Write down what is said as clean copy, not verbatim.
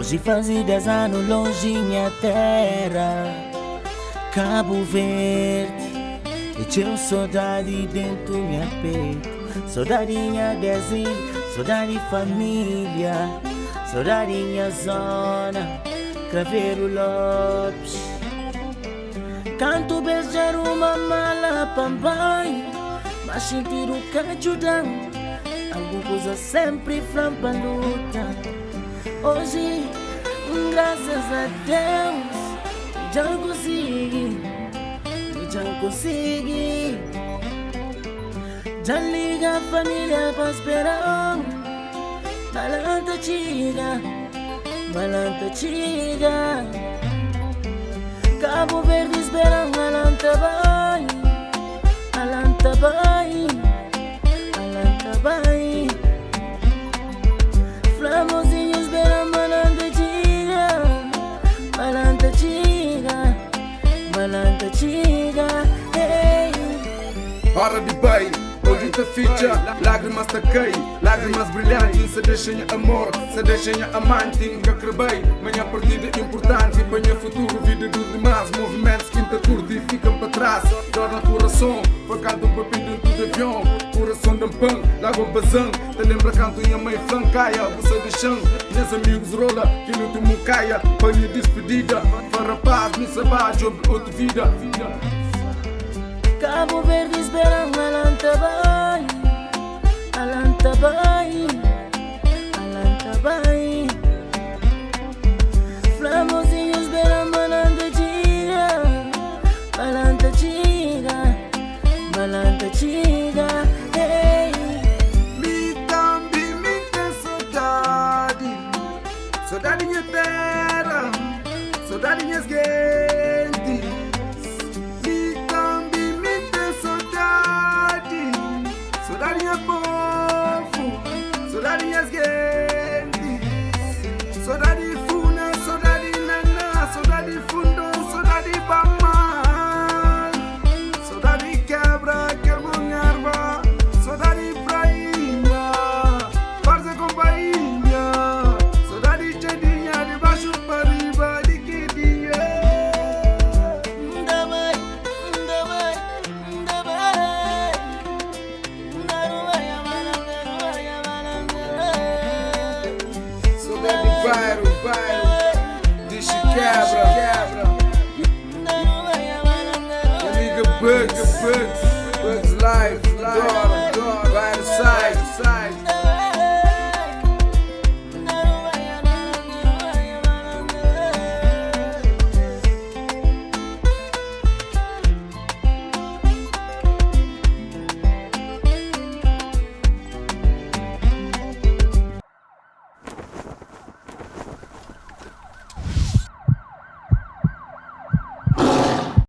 Hoje faz 10 anos longe minha terra, Cabo Verde. E tinha saudade dentro minha peito, saudadinha desi, saudade família, saudadinha zona, Craveiro Lopes. Canto beijar uma mala pambai, mas sentir o que ajudam, alguma coisa sempre flampa luta. Hoje, graças a Deus, já consegui, já liga a família para esperar. Balanta chiga, Cabo Verde espera, alanta vai, Flamozinho espera, balanta chiga, hey. Hora de bem, hoje te ficha, lágrimas te cai, lágrimas brilhantes, se deixem amor, se deixem amante, que acrebei, minha partida importante, para o futuro, vida dos demais, movimentos que te curte e ficam para trás, dor no coração, foi canto um papinho dentro do avião, coração de pão, lago bazão, te lembra canto e a mãe flancaia, você de chão, meus amigos rola, que no último caia, para minha despedida, para paz, me saber, outra vida. Cabo Verde espera, alanta vai, Flamozinho espera, balanta chiga, hey. Me também me tem saudade, saudade minha terra, saudade minhas gente. Me também me tem saudade, saudade minha povo, saudade minhas gente. Saudade funa, saudade nana, saudade fundão, saudade bama, saudade quebra, quebra, saudade prainha, farsa com bainha, saudade chedinha, de baixo para riba, de quedinha. Saudade bairro, deixa quebra, amiga Bugs.